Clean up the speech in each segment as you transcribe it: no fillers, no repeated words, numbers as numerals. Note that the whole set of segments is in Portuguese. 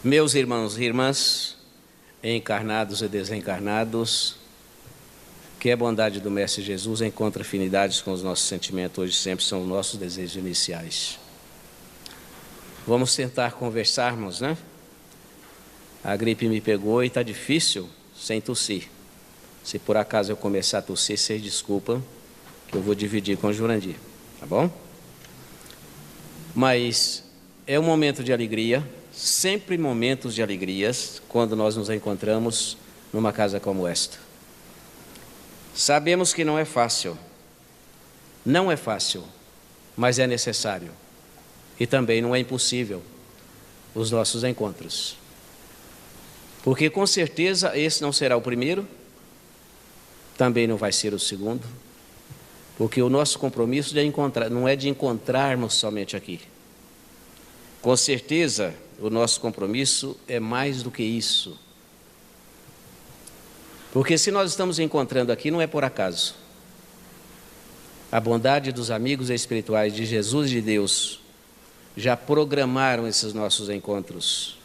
Meus irmãos e irmãs, encarnados e desencarnados, que a bondade do Mestre Jesus encontra afinidades com os nossos sentimentos, hoje sempre são os nossos desejos iniciais. Vamos tentar conversarmos, né? A gripe me pegou e está difícil sem tossir. Se por acaso eu começar a tossir, vocês desculpam, que eu vou dividir com o Jurandir, tá bom? Mas é um momento de alegria, sempre momentos de alegrias, quando nós nos encontramos numa casa como esta. Sabemos que não é fácil, mas é necessário. E também não é impossível os nossos encontros. Porque com certeza esse não será o primeiro, também não vai ser o segundo, porque o nosso compromisso não é de encontrarmos somente aqui. Com certeza o nosso compromisso é mais do que isso. Porque se nós estamos encontrando aqui, não é por acaso. A bondade dos amigos espirituais de Jesus e de Deus já programaram esses nossos encontros.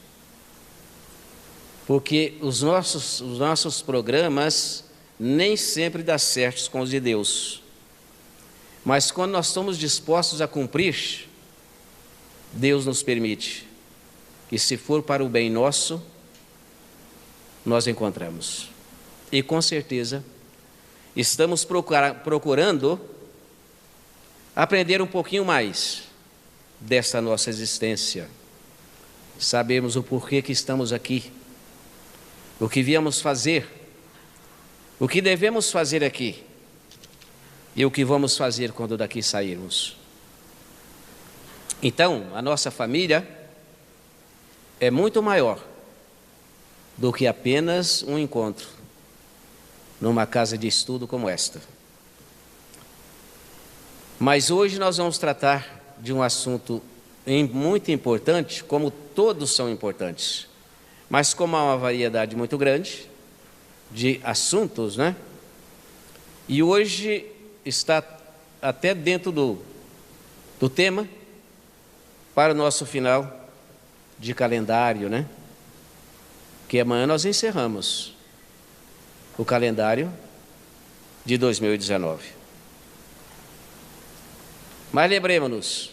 Porque os nossos programas nem sempre dão certo com os de Deus. Mas quando nós estamos dispostos a cumprir, Deus nos permite que, se for para o bem nosso, nós encontramos. E com certeza estamos procurando aprender um pouquinho mais desta nossa existência. Sabemos o porquê que estamos aqui, o que viemos fazer, o que devemos fazer aqui e o que vamos fazer quando daqui sairmos. Então, a nossa família é muito maior do que apenas um encontro numa casa de estudo como esta. Mas hoje nós vamos tratar de um assunto muito importante, como todos são importantes, mas como há uma variedade muito grande de assuntos, né? E hoje está até dentro do tema para o nosso final de calendário, né? Que amanhã nós encerramos o calendário de 2019. Mas lembremos-nos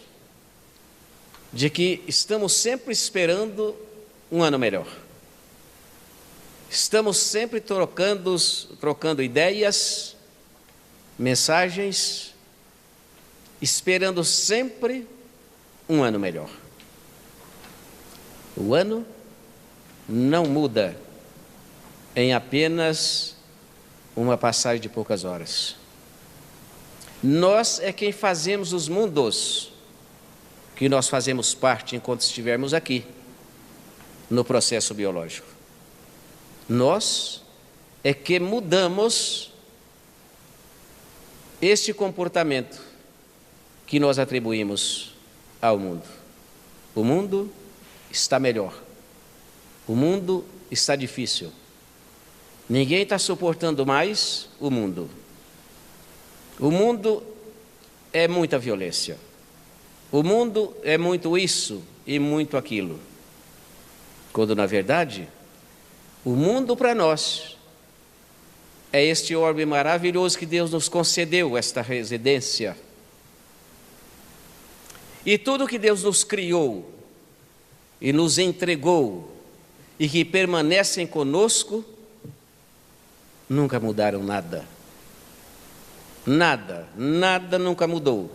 de que estamos sempre esperando um ano melhor. Estamos sempre trocando ideias, mensagens, esperando sempre um ano melhor. O ano não muda em apenas uma passagem de poucas horas. Nós é quem fazemos os mundos que nós fazemos parte enquanto estivermos aqui no processo biológico. Nós é que mudamos este comportamento que nós atribuímos ao mundo. O mundo está melhor. O mundo está difícil. Ninguém está suportando mais o mundo. O mundo é muita violência. O mundo é muito isso e muito aquilo. Quando, na verdade, o mundo para nós é este orbe maravilhoso que Deus nos concedeu, esta residência. E tudo que Deus nos criou e nos entregou e que permanecem conosco, nunca mudaram nada. Nada nunca mudou.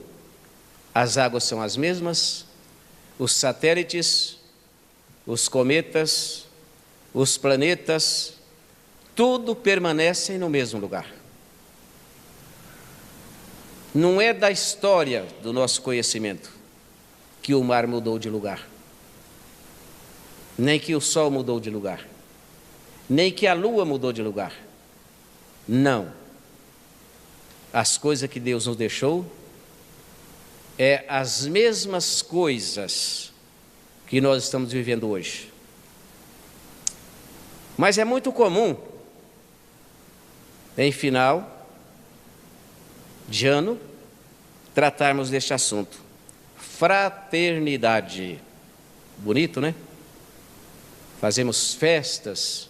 As águas são as mesmas, os satélites, os cometas, os planetas, tudo permanece no mesmo lugar. Não é da história do nosso conhecimento que o mar mudou de lugar, nem que o sol mudou de lugar, nem que a lua mudou de lugar. Não. As coisas que Deus nos deixou é as mesmas coisas que nós estamos vivendo hoje. Mas é muito comum, em final de ano, tratarmos deste assunto. Fraternidade. Bonito, né? fazemos festas,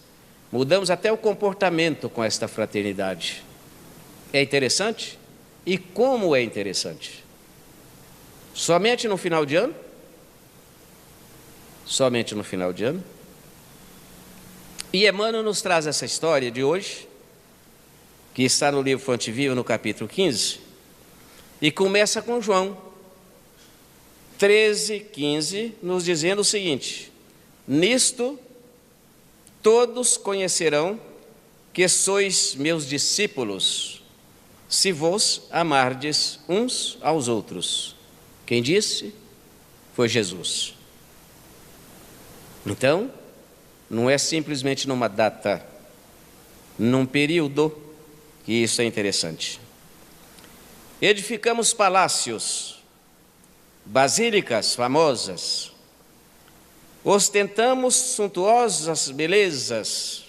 mudamos até o comportamento com esta fraternidade. É interessante? E como é interessante? Somente no final de ano? Somente no final de ano? E Emmanuel nos traz essa história de hoje, que está no livro Fonte Viva, no capítulo 15, e começa com João 13:15, nos dizendo o seguinte: nisto todos conhecerão que sois meus discípulos, se vos amardes uns aos outros. Quem disse? Foi Jesus. Então, não é simplesmente numa data, num período, que isso é interessante. Edificamos palácios, basílicas famosas, ostentamos suntuosas belezas,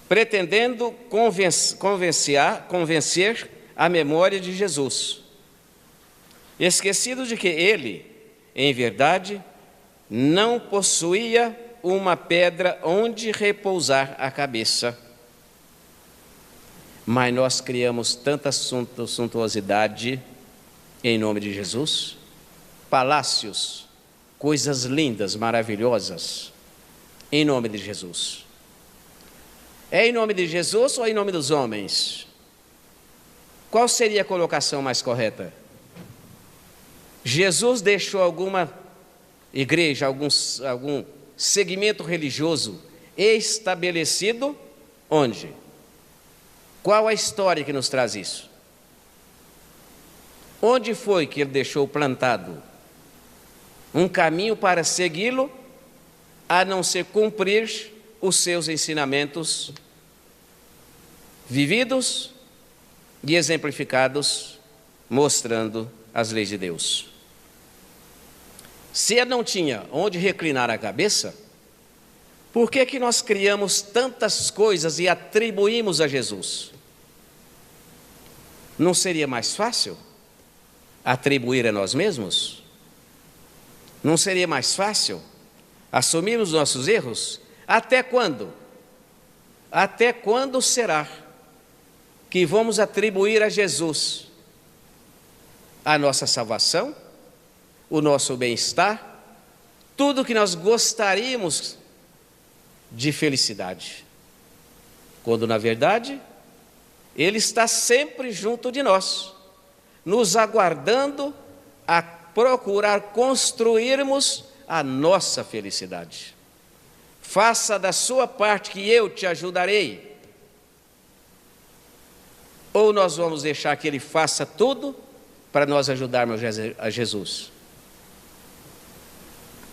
pretendendo convencer a memória de Jesus, esquecido de que ele, em verdade, não possuía uma pedra onde repousar a cabeça. Mas nós criamos tanta suntuosidade em nome de Jesus, palácios, coisas lindas, maravilhosas, em nome de Jesus. É em nome de Jesus ou em nome dos homens? Qual seria a colocação mais correta? Jesus deixou alguma igreja, algum segmento religioso estabelecido onde? Qual a história que nos traz isso? Onde foi que ele deixou plantado um caminho para segui-lo, a não ser cumprir os seus ensinamentos vividos e exemplificados, mostrando as leis de Deus? Se ele não tinha onde reclinar a cabeça, por que que nós criamos tantas coisas e atribuímos a Jesus? Não seria mais fácil atribuir a nós mesmos? Não seria mais fácil assumirmos nossos erros? Até quando? Até quando será que vamos atribuir a Jesus a nossa salvação, o nosso bem-estar, tudo que nós gostaríamos de felicidade, quando na verdade Ele está sempre junto de nós, nos aguardando a procurar construirmos a nossa felicidade. Faça da sua parte que eu te ajudarei. Ou nós vamos deixar que Ele faça tudo para nós ajudarmos a Jesus?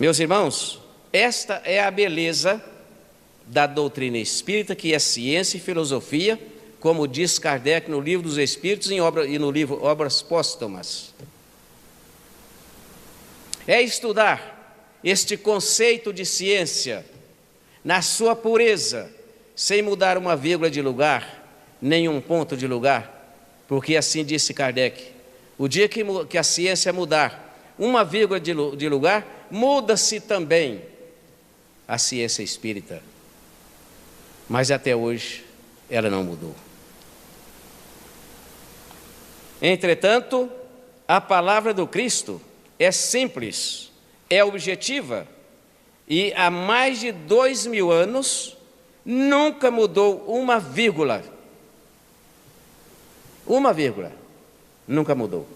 Meus irmãos, esta é a beleza da doutrina espírita, que é ciência e filosofia, como diz Kardec no Livro dos Espíritos e no livro Obras Póstumas. É estudar este conceito de ciência na sua pureza, sem mudar uma vírgula de lugar, nem um ponto de lugar, porque assim disse Kardec: o dia que a ciência mudar uma vírgula de lugar, muda-se também a ciência espírita. Mas até hoje ela não mudou. Entretanto, a palavra do Cristo é simples, é objetiva, e há mais de 2000 anos nunca mudou uma vírgula. Uma vírgula, nunca mudou.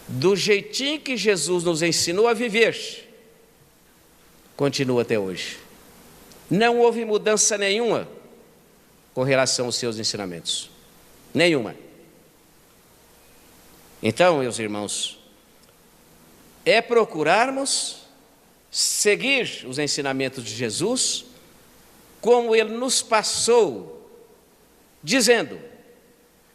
Do jeitinho que Jesus nos ensinou a viver, continua até hoje. Não houve mudança nenhuma com relação aos seus ensinamentos. Nenhuma. Então, meus irmãos, é procurarmos seguir os ensinamentos de Jesus, como Ele nos passou, dizendo: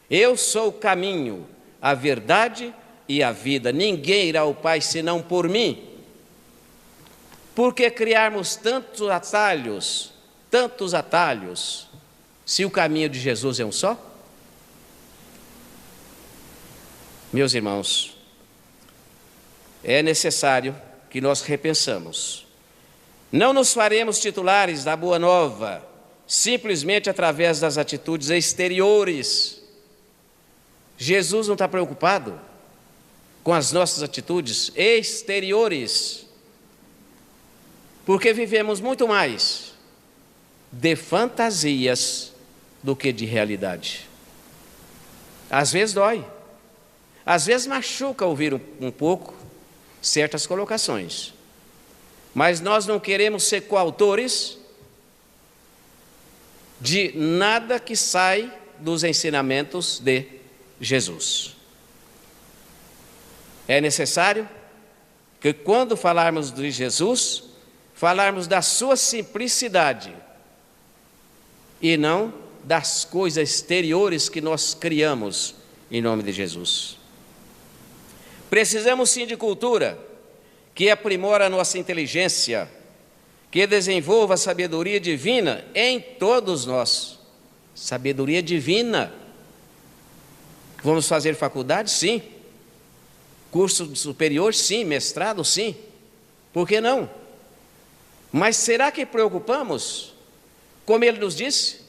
eu sou o caminho, a verdade e a vida, ninguém irá ao Pai senão por mim. Por que criarmos tantos atalhos, se o caminho de Jesus é um só? Meus irmãos, é necessário que nós repensamos. Não nos faremos titulares da Boa Nova simplesmente através das atitudes exteriores. Jesus não está preocupado com as nossas atitudes exteriores, porque vivemos muito mais de fantasias do que de realidade. Às vezes dói, às vezes machuca ouvir um pouco certas colocações, mas nós não queremos ser coautores de nada que sai dos ensinamentos de Jesus. É necessário que, quando falarmos de Jesus, falarmos da sua simplicidade e não das coisas exteriores que nós criamos em nome de Jesus. Precisamos sim de cultura que aprimora a nossa inteligência, que desenvolva a sabedoria divina em todos nós. Sabedoria divina. Vamos fazer faculdade? Sim. Curso superior? Sim. Mestrado? Sim. Por que não? Mas será que preocupamos? Como ele nos disse,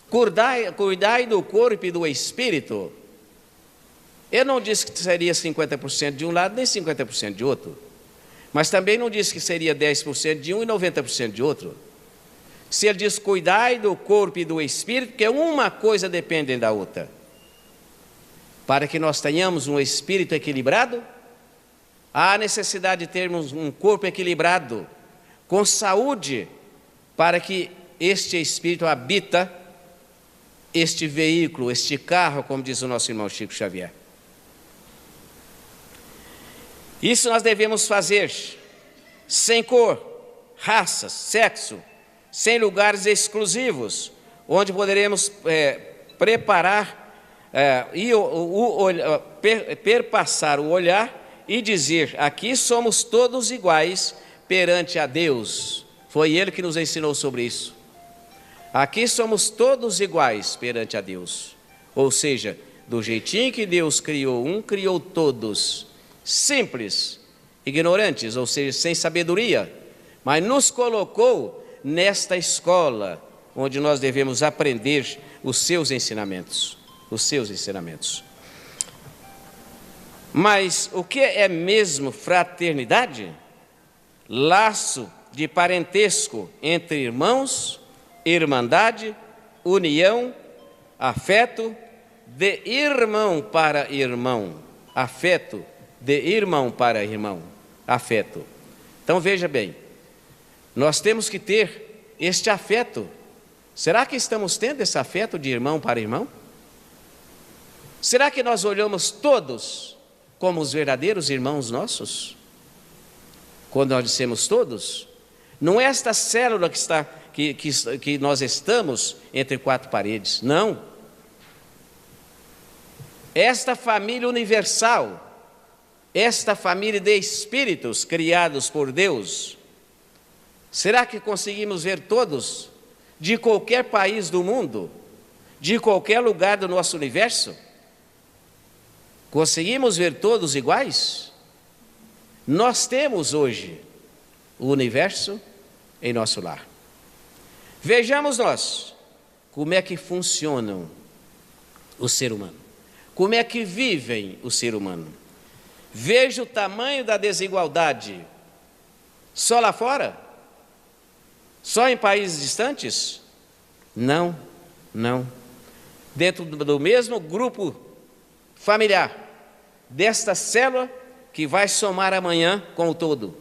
cuidai do corpo e do espírito. Eu não disse que seria 50% de um lado, nem 50% de outro. Mas também não disse que seria 10% de um e 90% de outro. Se ele diz cuidai do corpo e do espírito, porque uma coisa depende da outra. Para que nós tenhamos um espírito equilibrado, há necessidade de termos um corpo equilibrado, com saúde, para que este espírito habita este veículo, este carro, como diz o nosso irmão Chico Xavier. Isso nós devemos fazer sem cor, raça, sexo, sem lugares exclusivos, onde poderemos perpassar o olhar e dizer: aqui somos todos iguais perante a Deus. Foi Ele que nos ensinou sobre isso. Aqui somos todos iguais perante a Deus. Ou seja, do jeitinho que Deus criou um, criou todos. Simples, ignorantes, ou seja, sem sabedoria, mas nos colocou nesta escola, onde nós devemos aprender os seus ensinamentos, Mas o que é mesmo fraternidade? Laço de parentesco entre irmãos, irmandade, união, afeto de irmão para irmão, afeto de irmão para irmão, afeto. Então veja bem, nós temos que ter este afeto. Será que estamos tendo esse afeto de irmão para irmão? Será que nós olhamos todos como os verdadeiros irmãos nossos? Quando nós dissemos todos, não é esta célula que nós estamos entre quatro paredes, não. Esta família universal, esta família de espíritos criados por Deus, será que conseguimos ver todos, de qualquer país do mundo, de qualquer lugar do nosso universo? Conseguimos ver todos iguais? Nós temos hoje o universo em nosso lar. Vejamos nós como é que funcionam o ser humano, como é que vivem o ser humano. Veja o tamanho da desigualdade. Só lá fora? Só em países distantes? Não. Dentro do mesmo grupo familiar, desta célula que vai somar amanhã com o todo,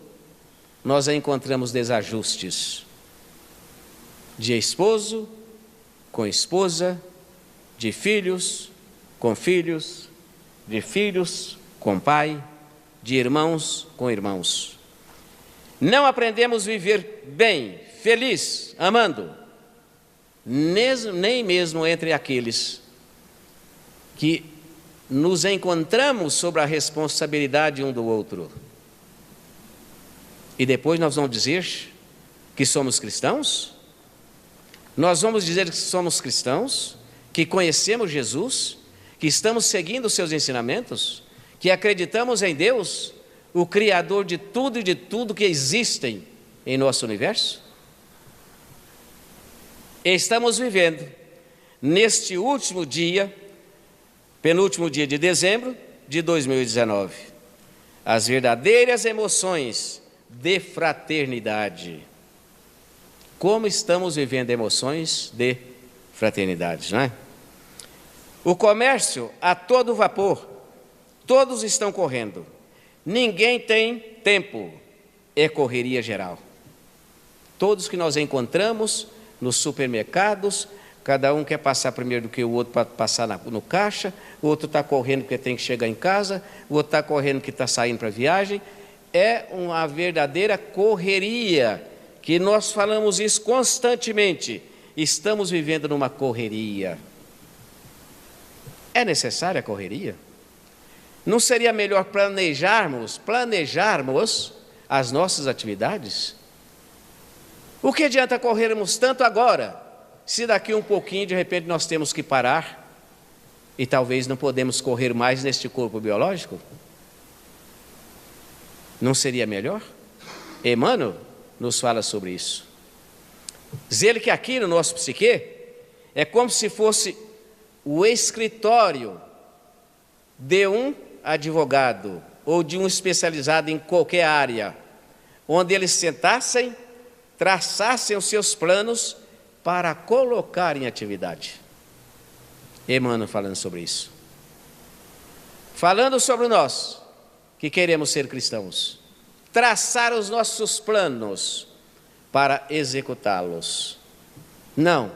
nós encontramos desajustes de esposo com esposa, de filhos com filhos, de filhos com pai, de irmãos com irmãos. Não aprendemos a viver bem, feliz, amando, nem mesmo entre aqueles que nos encontramos sobre a responsabilidade um do outro. E depois nós vamos dizer que somos cristãos? Nós vamos dizer que somos cristãos, que conhecemos Jesus, que estamos seguindo os seus ensinamentos, que acreditamos em Deus, o Criador de tudo e de tudo que existem em nosso universo? Estamos vivendo neste último dia, penúltimo dia de dezembro de 2019, as verdadeiras emoções de fraternidade. Como estamos vivendo emoções de fraternidade, não é? O comércio a todo vapor, todos estão correndo, ninguém tem tempo, é correria geral. Todos que nós encontramos nos supermercados, cada um quer passar primeiro do que o outro para passar no caixa, o outro está correndo porque tem que chegar em casa, o outro está correndo que está saindo para viagem. É uma verdadeira correria, que nós falamos isso constantemente. Estamos vivendo numa correria. É necessária a correria? Não seria melhor planejarmos as nossas atividades? O que adianta corrermos tanto agora, se daqui um pouquinho, de repente, nós temos que parar e talvez não podemos correr mais neste corpo biológico? Não seria melhor? Emmanuel nos fala sobre isso. Diz ele que aqui no nosso psique é como se fosse o escritório de um advogado ou de um especializado em qualquer área, onde eles sentassem, traçassem os seus planos para colocar em atividade. Emmanuel falando sobre isso. Falando sobre nós, que queremos ser cristãos, traçar os nossos planos para executá-los. Não,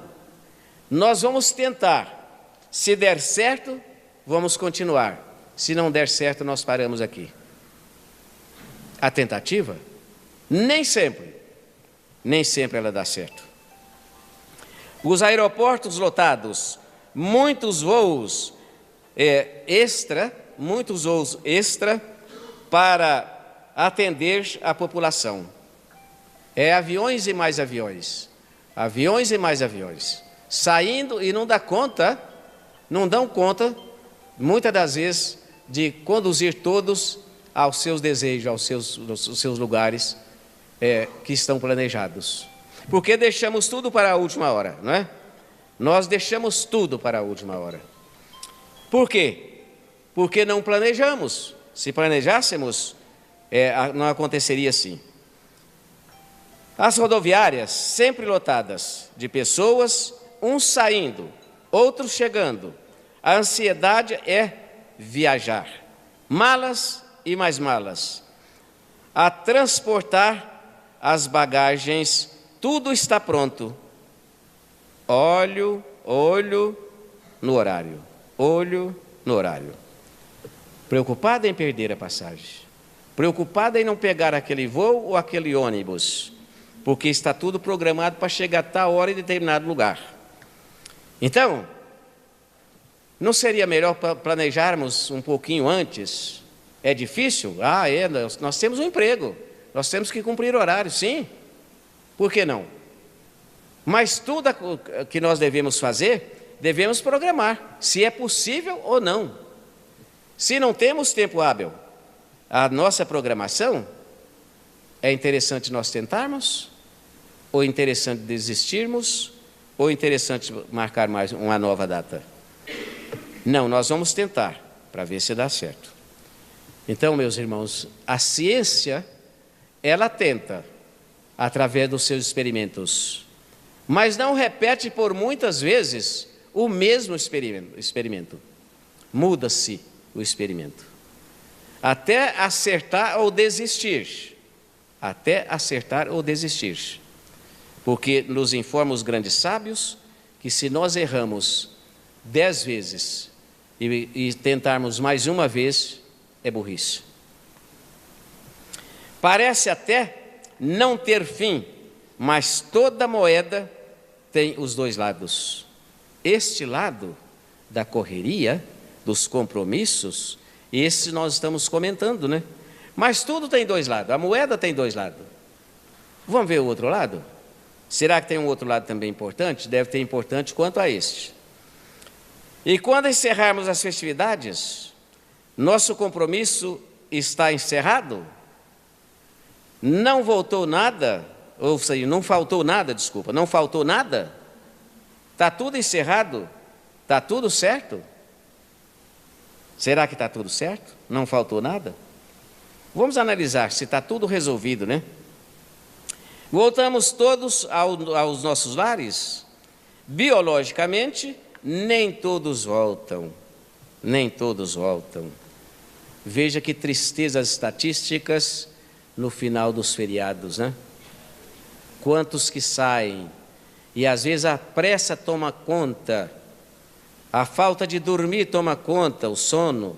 nós vamos tentar, se der certo, vamos continuar, se não der certo, nós paramos aqui. A tentativa, nem sempre ela dá certo. Os aeroportos lotados, muitos voos extra para atender a população. Aviões e mais aviões, saindo e não dão conta, muitas das vezes, de conduzir todos aos seus desejos, aos seus lugares que estão planejados. Porque deixamos tudo para a última hora, não é? Nós deixamos tudo para a última hora. Por quê? Porque não planejamos. Se planejássemos, não aconteceria assim. As rodoviárias sempre lotadas de pessoas, uns saindo, outros chegando. A ansiedade é viajar, malas e mais malas, a transportar as bagagens, tudo está pronto. Olho no horário. Preocupada em perder a passagem, preocupada em não pegar aquele voo ou aquele ônibus, porque está tudo programado para chegar a tal hora em determinado lugar. Então, não seria melhor planejarmos um pouquinho antes? É difícil? Nós temos um emprego, nós temos que cumprir horário, sim. Por que não? Mas tudo que nós devemos fazer, devemos programar, se é possível ou não. Se não temos tempo hábil, a nossa programação, é interessante nós tentarmos, ou interessante desistirmos, ou interessante marcar mais uma nova data? Não, nós vamos tentar, para ver se dá certo. Então, meus irmãos, a ciência, ela tenta, através dos seus experimentos, mas não repete por muitas vezes o mesmo experimento. Muda-se o experimento, até acertar ou desistir. Porque nos informam os grandes sábios que se nós erramos 10 vezes e tentarmos mais uma vez, é burrice. Parece até não ter fim, mas toda moeda tem os dois lados. Este lado da correria, dos compromissos, esse nós estamos comentando, né? Mas tudo tem dois lados, a moeda tem dois lados. Vamos ver o outro lado? Será que tem um outro lado também importante? Deve ter importante quanto a este. E quando encerrarmos as festividades, nosso compromisso está encerrado? Não voltou nada, ou seja, não faltou nada, desculpa, não faltou nada? Está tudo encerrado? Está tudo certo? Será que está tudo certo? Não faltou nada? Vamos analisar se está tudo resolvido, né? Voltamos todos aos nossos lares? Biologicamente, nem todos voltam. Nem todos voltam. Veja que tristeza as estatísticas no final dos feriados, né? Quantos que saem? E às vezes a pressa toma conta, a falta de dormir toma conta, o sono.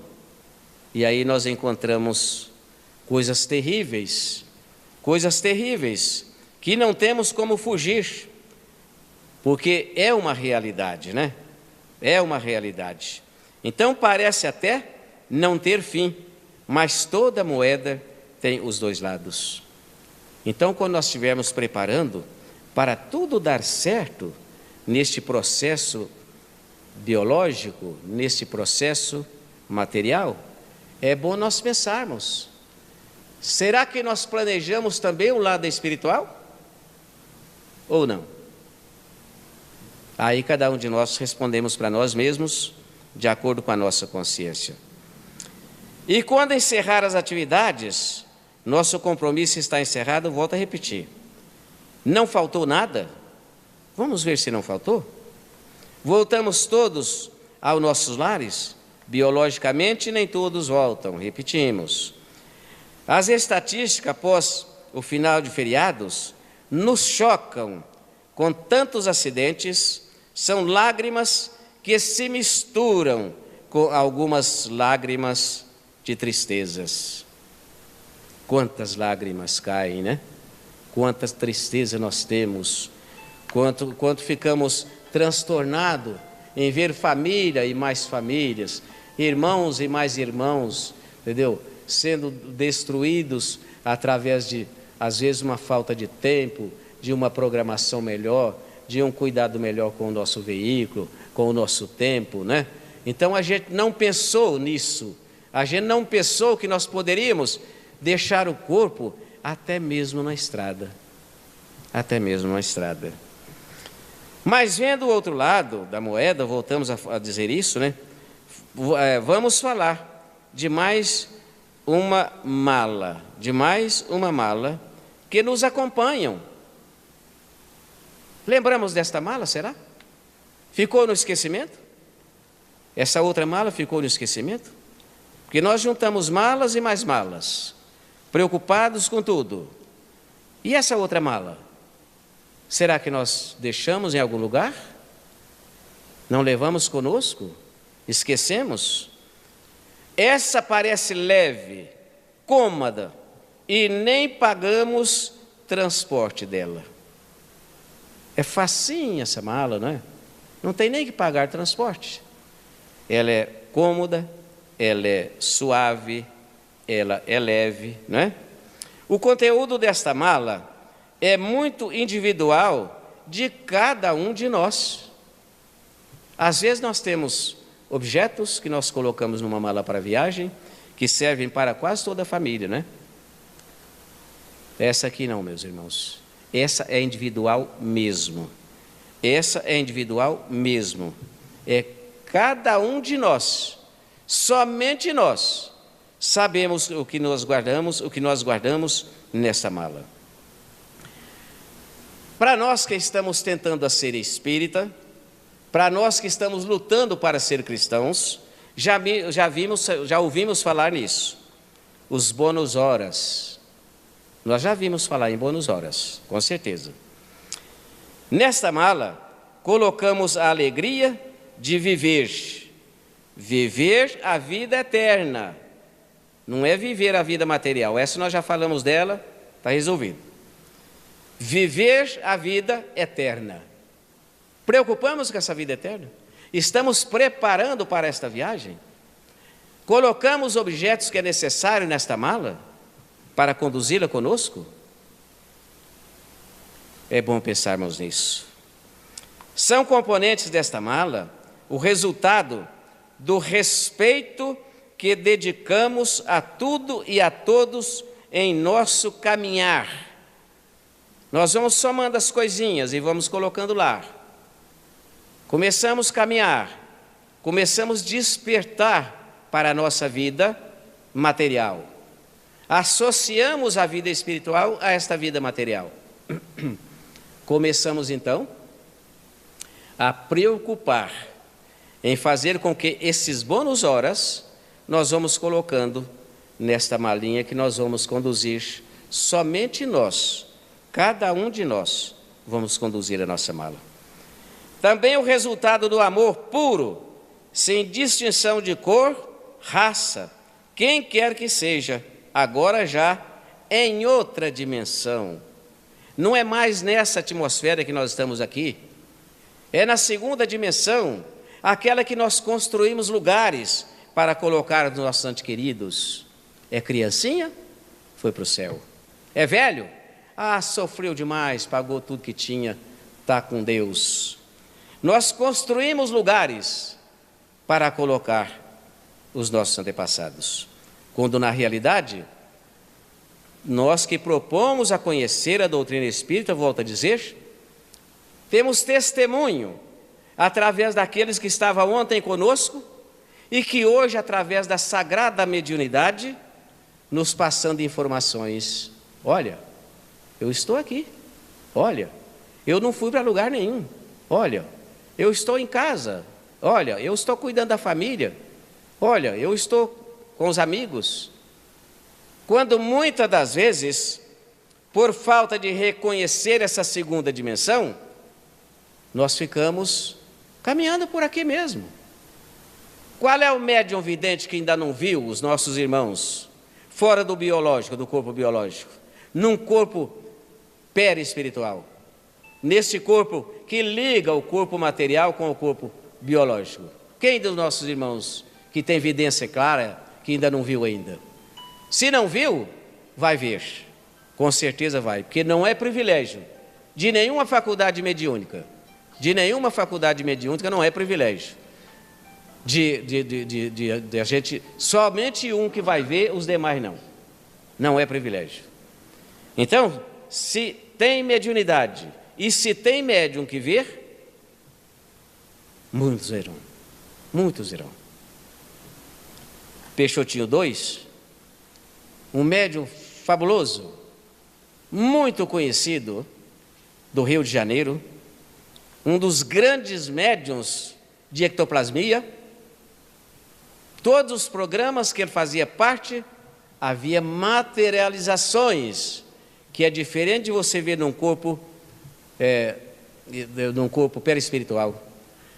E aí nós encontramos coisas terríveis, que não temos como fugir, porque é uma realidade, né? É uma realidade. Então parece até não ter fim, mas toda moeda tem os dois lados. Então, quando nós estivermos preparando para tudo dar certo neste processo biológico, neste processo material, é bom nós pensarmos: será que nós planejamos também o lado espiritual? Ou não? Aí cada um de nós respondemos para nós mesmos, de acordo com a nossa consciência. E quando encerrar as atividades, nosso compromisso está encerrado, volto a repetir. Não faltou nada? Vamos ver se não faltou? Voltamos todos aos nossos lares? Biologicamente, nem todos voltam, repetimos. As estatísticas, após o final de feriados, nos chocam com tantos acidentes, são lágrimas que se misturam com algumas lágrimas de tristezas. Quantas lágrimas caem, né? Quantas tristezas nós temos, quanto ficamos transtornados em ver família e mais famílias, irmãos e mais irmãos, entendeu? Sendo destruídos através de, às vezes, uma falta de tempo, de uma programação melhor, de um cuidado melhor com o nosso veículo, com o nosso tempo, né? Então a gente não pensou nisso, a gente não pensou que nós poderíamos deixar o corpo até mesmo na estrada, até mesmo na estrada. Mas vendo o outro lado da moeda, voltamos a dizer isso, né? Vamos falar de mais uma mala, que nos acompanham. Lembramos desta mala, será? Ficou no esquecimento? Essa outra mala ficou no esquecimento? Porque nós juntamos malas e mais malas, preocupados com tudo. E essa outra mala? Será que nós deixamos em algum lugar? Não levamos conosco? Esquecemos? Essa parece leve, cômoda, e nem pagamos transporte dela. É facinho essa mala, não é? Não tem nem que pagar transporte. Ela é cômoda, ela é suave, ela é leve, não é? O conteúdo desta mala é muito individual de cada um de nós. Às vezes nós temos objetos que nós colocamos numa mala para viagem, que servem para quase toda a família, né? Essa aqui não, meus irmãos. Essa é individual mesmo. Essa é individual mesmo. É cada um de nós. Somente nós sabemos o que nós guardamos nessa mala. Para nós que estamos tentando a ser espírita, para nós que estamos lutando para ser cristãos, já ouvimos falar nisso. Os bônus horas. Nós já vimos falar em bônus horas, com certeza. Nesta mala, colocamos a alegria de viver a vida eterna. Não é viver a vida material, essa nós já falamos dela, está resolvido. Viver a vida eterna. Preocupamos com essa vida eterna? Estamos preparando para esta viagem? Colocamos objetos que é necessário nesta mala para conduzi-la conosco? É bom pensarmos nisso. São componentes desta mala o resultado do respeito que dedicamos a tudo e a todos em nosso caminhar. Nós vamos somando as coisinhas e vamos colocando lá. Começamos a caminhar, começamos a despertar para a nossa vida material. Associamos a vida espiritual a esta vida material. Começamos então a preocupar em fazer com que esses bônus horas nós vamos colocando nesta malinha que nós vamos conduzir, somente nós, cada um de nós, vamos conduzir a nossa mala. Também o resultado do amor puro, sem distinção de cor, raça, quem quer que seja, agora já em outra dimensão. Não é mais nessa atmosfera que nós estamos aqui, é na segunda dimensão, aquela que nós construímos lugares para colocar os nossos entes queridos. É criancinha? Foi para o céu. É velho? Ah, sofreu demais, pagou tudo que tinha, está com Deus. Nós construímos lugares para colocar os nossos antepassados, quando na realidade, nós que propomos a conhecer a doutrina espírita, volto a dizer, temos testemunho através daqueles que estavam ontem conosco e que hoje, através da sagrada mediunidade, nos passando informações. Olha, eu estou aqui. Olha, eu não fui para lugar nenhum. Olha, eu estou em casa. Olha, eu estou cuidando da família. Olha, eu estou com os amigos. Quando muitas das vezes, por falta de reconhecer essa segunda dimensão, nós ficamos caminhando por aqui mesmo. Qual é o médium vidente que ainda não viu os nossos irmãos fora do biológico, do corpo biológico, num corpo perispiritual, nesse corpo que liga o corpo material com o corpo biológico? Quem dos nossos irmãos que tem evidência clara que ainda não viu ainda? Se não viu, vai ver, com certeza vai, porque não é privilégio de nenhuma faculdade mediúnica, não é privilégio de a gente, somente um que vai ver, os demais não é privilégio. Então, se tem mediunidade e se tem médium que ver, muitos irão. Peixotinho 2, um médium fabuloso, muito conhecido do Rio de Janeiro, um dos grandes médiuns de ectoplasmia. Todos os programas que ele fazia parte, havia materializações, que é diferente de você ver num corpo perispiritual.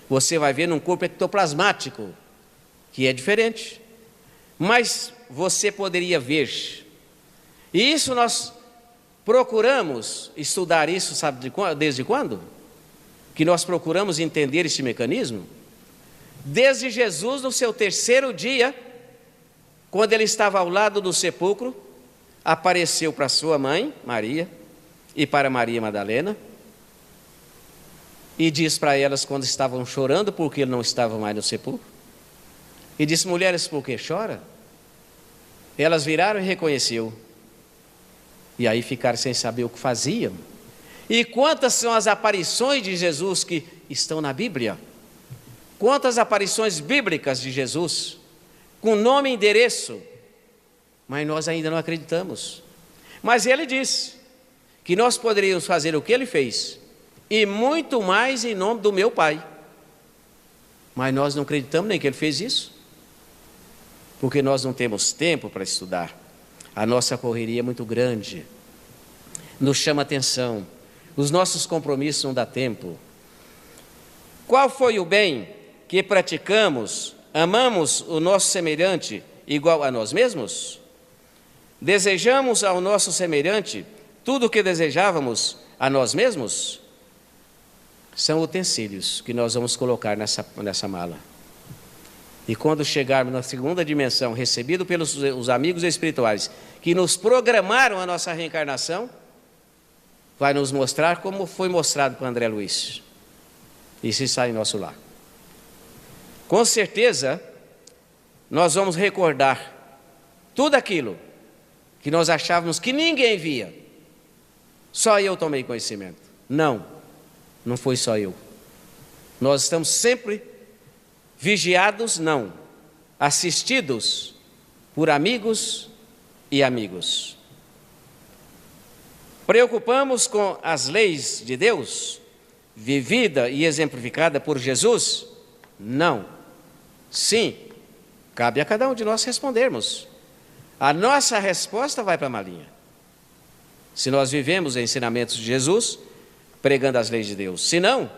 Você vai ver num corpo ectoplasmático, que é diferente. Mas você poderia ver. E isso nós procuramos estudar isso, sabe desde quando? Que nós procuramos entender este mecanismo? Desde Jesus, no seu terceiro dia, quando ele estava ao lado do sepulcro, apareceu para sua mãe, Maria, e para Maria Madalena, e diz para elas, quando estavam chorando, porque ele não estava mais no sepulcro, e disse: mulheres, por que chora? Elas viraram e reconheceu, e aí ficaram sem saber o que faziam. E quantas são as aparições de Jesus que estão na Bíblia? Quantas aparições bíblicas de Jesus, com nome e endereço, mas nós ainda não acreditamos. Mas ele disse que nós poderíamos fazer o que ele fez, e muito mais em nome do meu Pai. Mas nós não acreditamos nem que ele fez isso, porque nós não temos tempo para estudar. A nossa correria é muito grande, nos chama atenção, os nossos compromissos não dá tempo. Qual foi o bem que praticamos? Amamos o nosso semelhante igual a nós mesmos? Desejamos ao nosso semelhante tudo o que desejávamos a nós mesmos? São utensílios que nós vamos colocar nessa mala. E quando chegarmos na segunda dimensão, recebido pelos os amigos espirituais que nos programaram a nossa reencarnação, vai nos mostrar como foi mostrado para André Luiz. Isso está em nosso lar. Com certeza, nós vamos recordar tudo aquilo que nós achávamos que ninguém via. Só eu tomei conhecimento. Não, não foi só eu. Nós estamos sempre vigiados, não, assistidos por amigos e amigos. Preocupamos com as leis de Deus, vivida e exemplificada por Jesus? Não. Sim, cabe a cada um de nós respondermos. A nossa resposta vai para a malinha. Se nós vivemos os ensinamentos de Jesus, pregando as leis de Deus. Se não,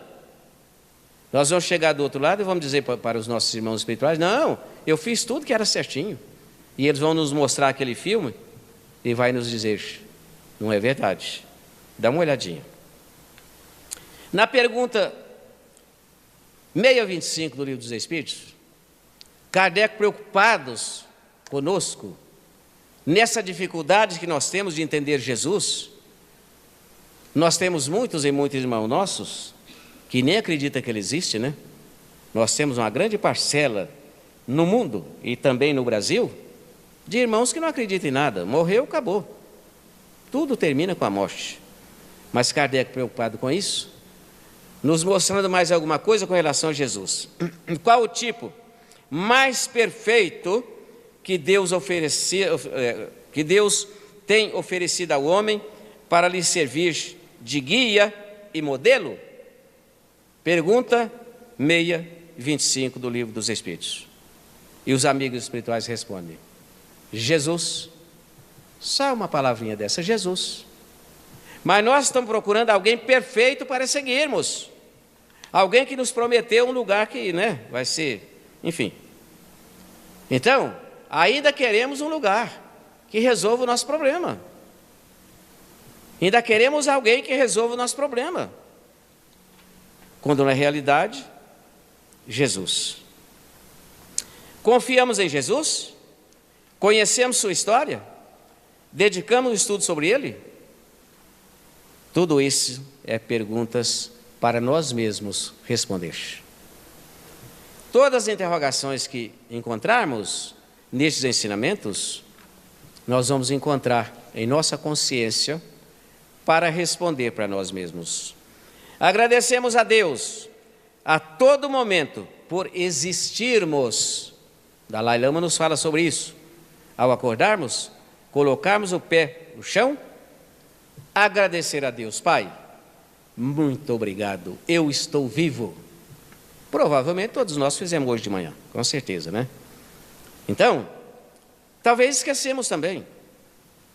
nós vamos chegar do outro lado e vamos dizer para os nossos irmãos espirituais: não, eu fiz tudo que era certinho. E eles vão nos mostrar aquele filme e vai nos dizer: não é verdade. Dá uma olhadinha. Na pergunta 625 do Livro dos Espíritos, Kardec, preocupados conosco, nessa dificuldade que nós temos de entender Jesus, nós temos muitos e muitos irmãos nossos que nem acreditam que Ele existe, né? Nós temos uma grande parcela no mundo e também no Brasil de irmãos que não acreditam em nada. Morreu, acabou. Tudo termina com a morte. Mas Kardec, preocupado com isso, nos mostrando mais alguma coisa com relação a Jesus. Qual o tipo mais perfeito que Deus tem oferecido ao homem para lhe servir de guia e modelo? Pergunta 625 do Livro dos Espíritos. E os amigos espirituais respondem: Jesus. Só uma palavrinha dessa: Jesus. Mas nós estamos procurando alguém perfeito para seguirmos. Alguém que nos prometeu um lugar que, vai ser, enfim. Então, ainda queremos um lugar que resolva o nosso problema. Ainda queremos alguém que resolva o nosso problema. Quando na realidade, Jesus. Confiamos em Jesus? Conhecemos sua história? Dedicamos o estudo sobre ele? Tudo isso é perguntas para nós mesmos responder. Todas as interrogações que encontrarmos nestes ensinamentos, nós vamos encontrar em nossa consciência para responder para nós mesmos. Agradecemos a Deus a todo momento por existirmos. Dalai Lama nos fala sobre isso. Ao acordarmos, colocarmos o pé no chão, agradecer a Deus: Pai, muito obrigado, eu estou vivo. Provavelmente todos nós fizemos hoje de manhã, com certeza, né? Então, talvez esquecemos também,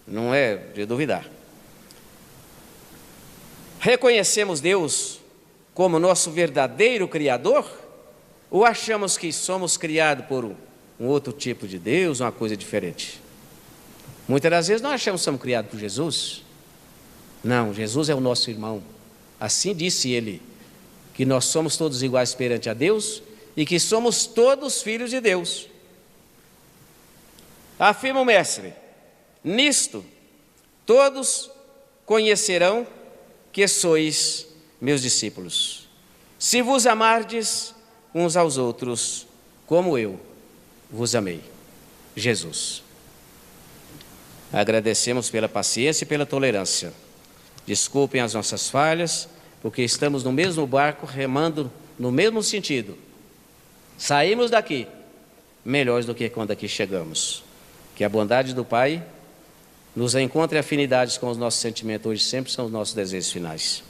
não é de duvidar. Reconhecemos Deus como nosso verdadeiro Criador? Ou achamos que somos criados por um outro tipo de Deus, uma coisa diferente? Muitas das vezes nós achamos que somos criados por Jesus. Não, Jesus é o nosso irmão. Assim disse ele, que nós somos todos iguais perante a Deus e que somos todos filhos de Deus. Afirma o Mestre: nisto todos conhecerão que sois meus discípulos, se vos amardes uns aos outros, como eu vos amei. Jesus. Agradecemos pela paciência e pela tolerância. Desculpem as nossas falhas, porque estamos no mesmo barco, remando no mesmo sentido. Saímos daqui melhores do que quando aqui chegamos. Que a bondade do Pai nos encontre afinidades com os nossos sentimentos hoje, sempre são os nossos desejos finais.